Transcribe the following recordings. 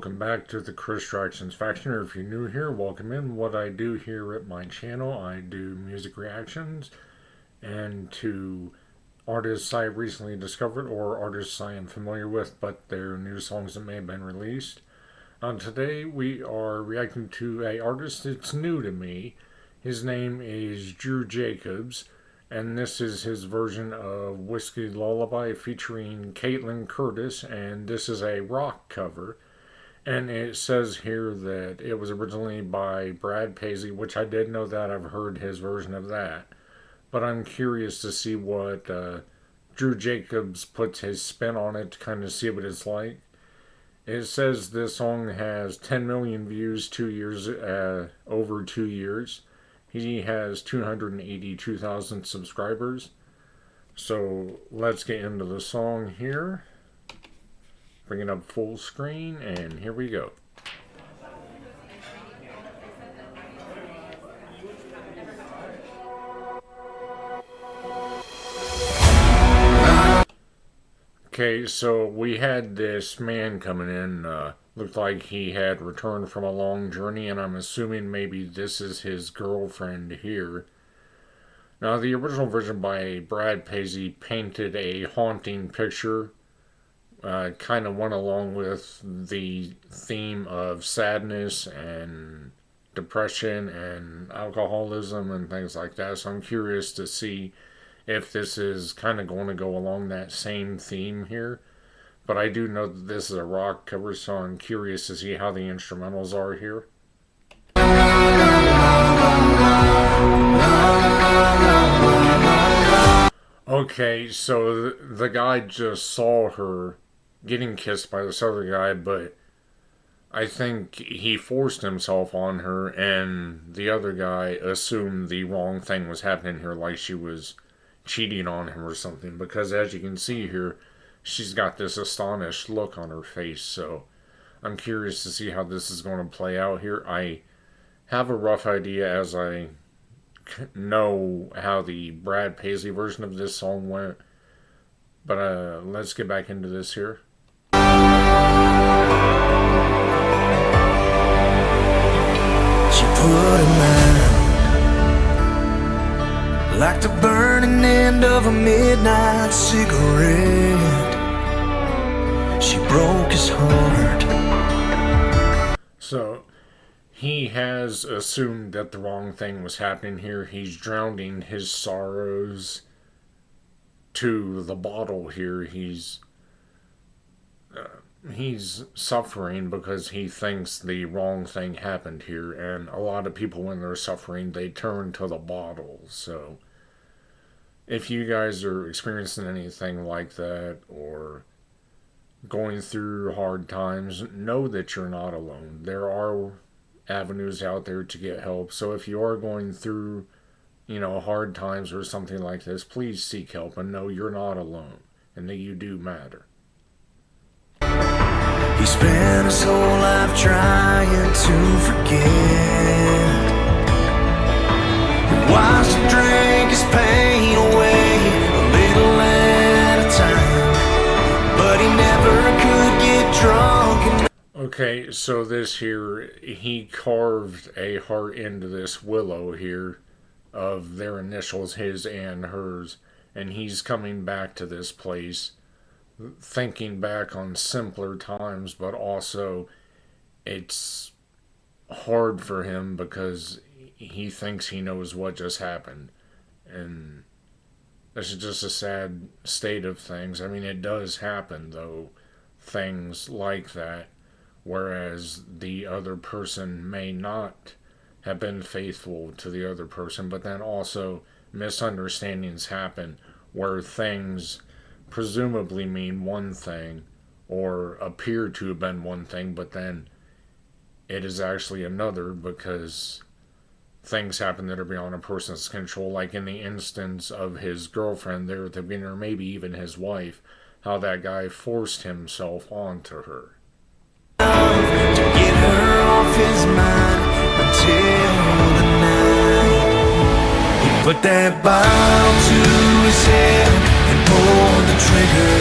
welcome back to the Chris Distractions Faction, or if you're new here, welcome in. What I do here at my channel, I do music reactions and to artists I recently discovered or artists I am familiar with, but their new songs that may have been released. Today we are reacting to an artist that's new to me. His name is Drew Jacobs, and this is his version of Whiskey Lullaby featuring Caitlynne Curtis, and this is a rock cover. And it says here that it was originally by Brad Paisley, which I did know that. I've heard his version of that. But I'm curious to see what Drew Jacobs puts his spin on it, to kind of see what it's like. It says this song has 10 million views over 2 years. He has 282,000 subscribers. So let's get into the song here. Bring it up full screen, and here we go. Okay, so we had this man coming in, looked like he had returned from a long journey, and I'm assuming maybe this is his girlfriend here. Now, the original version by Brad Paisley painted a haunting picture, kind of went along with the theme of sadness and depression and alcoholism and things like that, so I'm curious to see if this is kind of going to go along that same theme here. But I do know that this is a rock cover, so I'm curious to see how the instrumentals are here. Okay, so the guy just saw her getting kissed by this other guy, but I think he forced himself on her, and the other guy assumed the wrong thing was happening here, like she was cheating on him or something, because as you can see here, she's got this astonished look on her face. So I'm curious to see how this is going to play out here. I have a rough idea, as I know how the Brad Paisley version of this song went, but let's get back into this here. She put him out like the burning end of a midnight cigarette. She broke his heart. So he has assumed that the wrong thing was happening here. He's drowning his sorrows to the bottle here. He's suffering because he thinks the wrong thing happened here, and a lot of people, when they're suffering, they turn to the bottle. So if you guys are experiencing anything like that or going through hard times, know that you're not alone. There are avenues out there to get help. So if you are going through, hard times or something like this, please seek help and know you're not alone and that you do matter. He spent his whole life trying to forget. He watched him drink his pain away, a little at a time, but he never could get drunk. Okay, so this here, he carved a heart into this willow here of their initials, his and hers, and he's coming back to this place, thinking back on simpler times, but also it's hard for him because he thinks he knows what just happened, and this is just a sad state of things. I mean, it does happen, though, things like that, whereas the other person may not have been faithful to the other person, but then also misunderstandings happen where things presumably mean one thing or appear to have been one thing, but then it is actually another because things happen that are beyond a person's control, like in the instance of his girlfriend there at the beginning, or maybe even his wife, how that guy forced himself onto her. To get her off his mind until the night he put that bottle to his head and pulled the trigger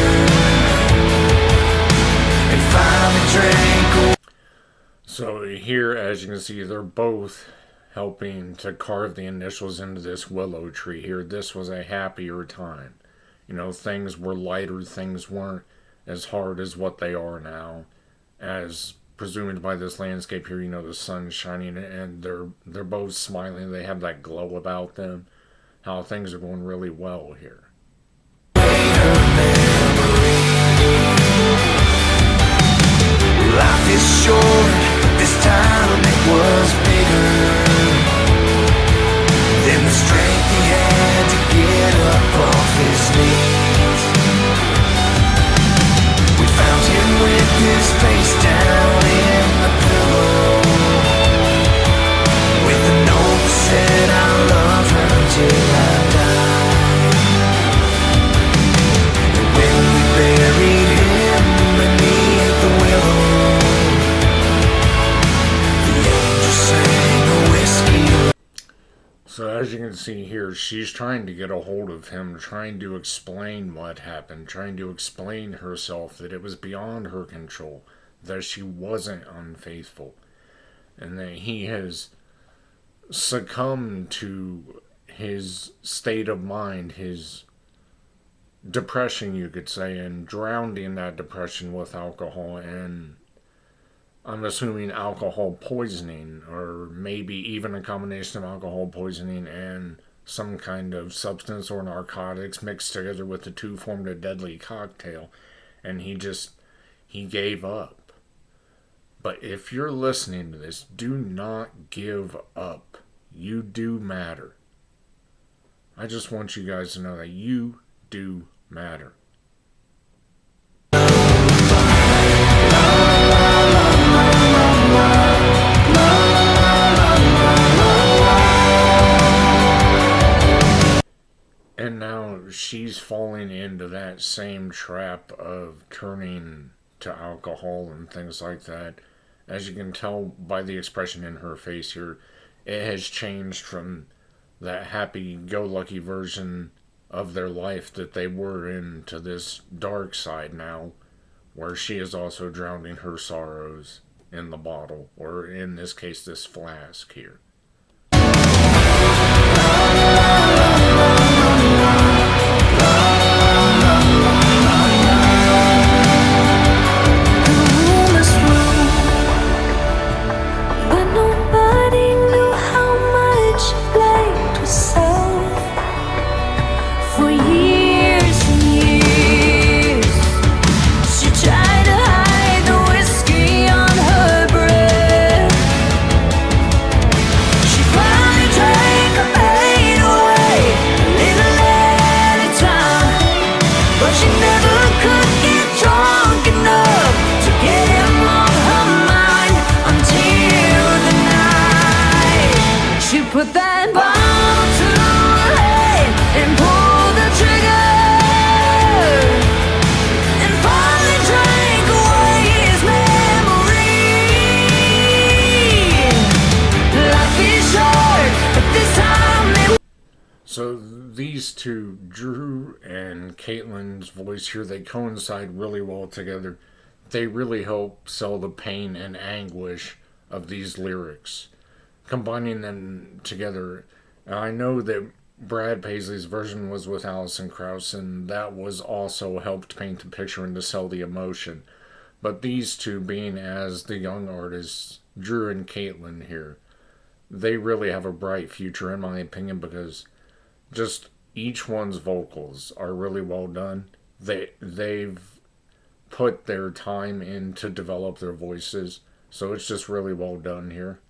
and finally drank. here, as you can see, they're both helping to carve the initials into this willow tree here. This was a happier time. You know, things were lighter, things weren't as hard as what they are now. As presumed by this landscape here, you know, the sun's shining and they're both smiling. They have that glow about them. How things are going really well here. Life is short, but this time it was bigger than the strength he had to get up off his knees. We found him with his face down in the pillow, with a note that said, "I love her till I die." And when we buried him beneath the willow, so as you can see here, she's trying to get a hold of him, trying to explain what happened, trying to explain herself, that it was beyond her control, that she wasn't unfaithful, and that he has succumbed to his state of mind, his depression, you could say, and drowned in that depression with alcohol, and I'm assuming alcohol poisoning, or maybe even a combination of alcohol poisoning and some kind of substance or narcotics mixed together with the two formed a deadly cocktail. And he gave up. But if you're listening to this, do not give up. You do matter. I just want you guys to know that you do matter. And now she's falling into that same trap of turning to alcohol and things like that. As you can tell by the expression in her face here, it has changed from that happy-go-lucky version of their life that they were in to this dark side now, where she is also drowning her sorrows in the bottle, or in this case, this flask here. Put that bottle to her head and pull the trigger, and finally drank away his memory. Life is short, but this time So these two, Drew and Caitlin's voice here, they coincide really well together. They really help sell the pain and anguish of these lyrics, combining them together. I know that Brad Paisley's version was with Alison Krauss, and that was also helped paint the picture and to sell the emotion. But these two, being as the young artists, Drew and Caitlynne here, they really have a bright future in my opinion, because just each one's vocals are really well done. They've put their time in to develop their voices, so it's just really well done here.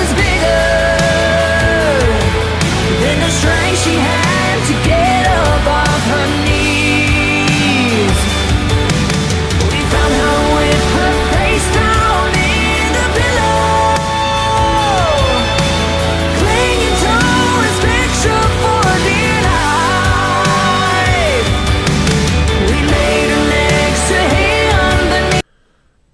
was bigger than the strength she had to get up off her knees. We found her with her face down in the pillow, clinging to his picture for dear life. We laid her next to him beneath.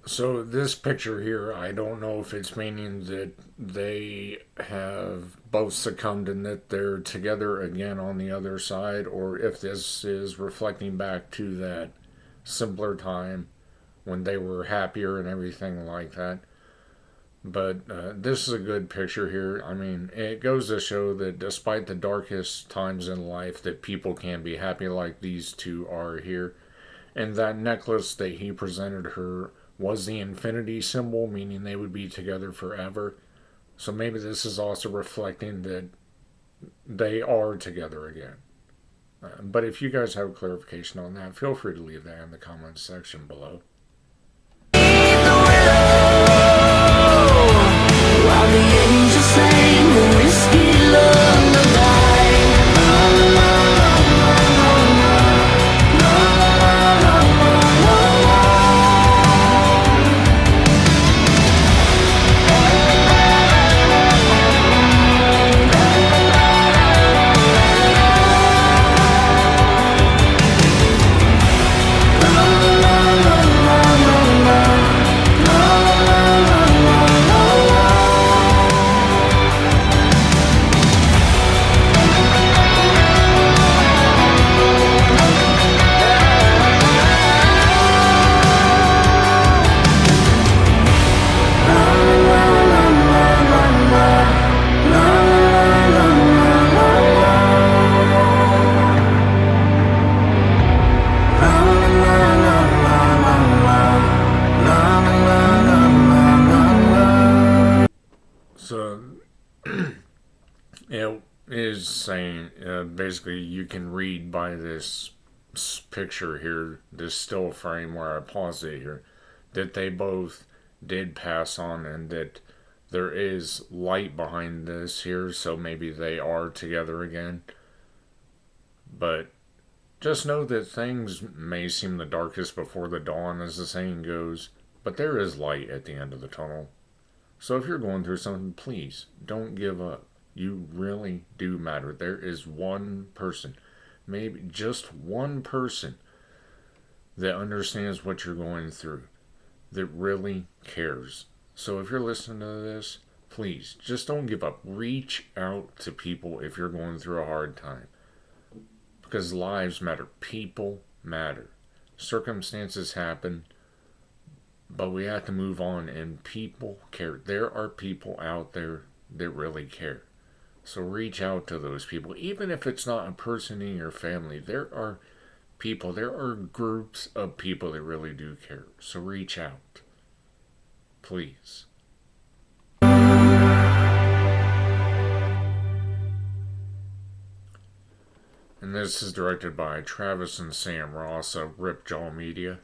So this picture here, I don't know if it's meaning that they have both succumbed and that they're together again on the other side, or if this is reflecting back to that simpler time when they were happier and everything like that. But this is a good picture here. I mean, it goes to show that despite the darkest times in life, that people can be happy like these two are here. And that necklace that he presented her was the infinity symbol, meaning they would be together forever. So maybe this is also reflecting that they are together again. But if you guys have clarification on that, feel free to leave that in the comments section below. While the angels sang a whiskey lullaby. So it is saying basically you can read by this picture here, this still frame where I pause it here, that they both did pass on and that there is light behind this here, so maybe they are together again. But just know that things may seem the darkest before the dawn, as the saying goes, but there is light at the end of the tunnel. So if you're going through something, please don't give up. You really do matter. There is one person, maybe just one person, that understands what you're going through, that really cares. So if you're listening to this, please just don't give up. Reach out to people if you're going through a hard time. Because lives matter. People matter. Circumstances happen. But we have to move on, and people care. There are people out there that really care. So reach out to those people. Even if it's not a person in your family, there are people, there are groups of people that really do care. So reach out. Please. And this is directed by Travis and Sam Ross of Ripjaw Media.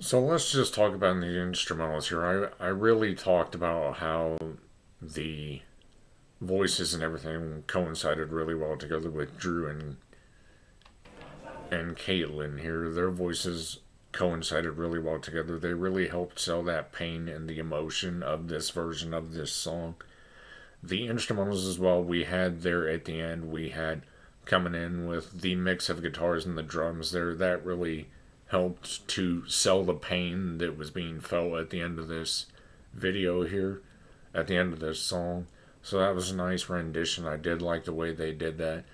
So let's just talk about the instrumentals here. I really talked about how the voices and everything coincided really well together with Drew and Caitlynne here. Their voices coincided really well together. They really helped sell that pain and the emotion of this version of this song. The instrumentals as well, we had there at the end, we had coming in with the mix of guitars and the drums there. That really helped to sell the pain that was being felt at the end of this video here, at the end of this song. So that was a nice rendition. I did like the way they did that.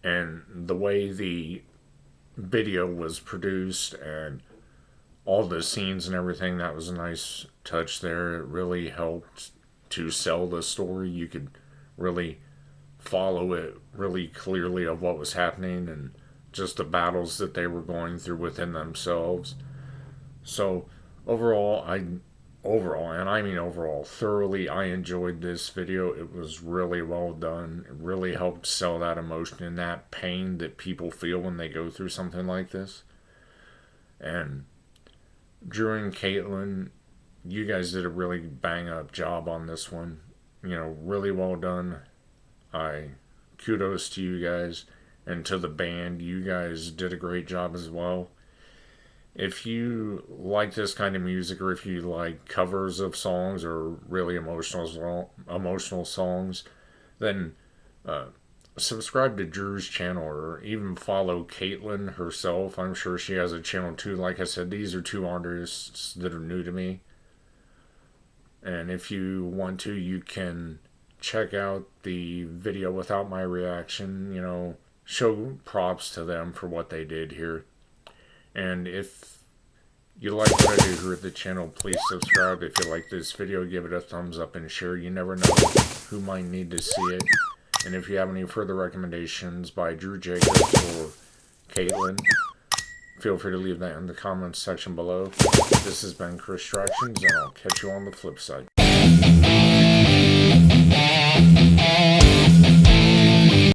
And the way the video was produced and all the scenes and everything, that was a nice touch there. It really helped to sell the story. You could really follow it really clearly of what was happening and just the battles that they were going through within themselves. So overall, thoroughly, I enjoyed this video. It was really well done. It really helped sell that emotion and that pain that people feel when they go through something like this. And Drew and Caitlynne, you guys did a really bang up job on this one. You know, really well done. Kudos to you guys. And to the band, you guys did a great job as well. If you like this kind of music, or if you like covers of songs or really emotional songs, then subscribe to Drew's channel, or even follow Caitlynne herself. I'm sure she has a channel too. Like I said, these are two artists that are new to me. And if you want to, you can check out the video without my reaction, show props to them for what they did here. And if you like what I do here at the channel, please subscribe. If you like this video, give it a thumbs up and share. You never know who might need to see it. And if you have any further recommendations by Drew Jacobs or Caitlynne, feel free to leave that in the comments section below. This has been Chris Distractions, and I'll catch you on the flip side.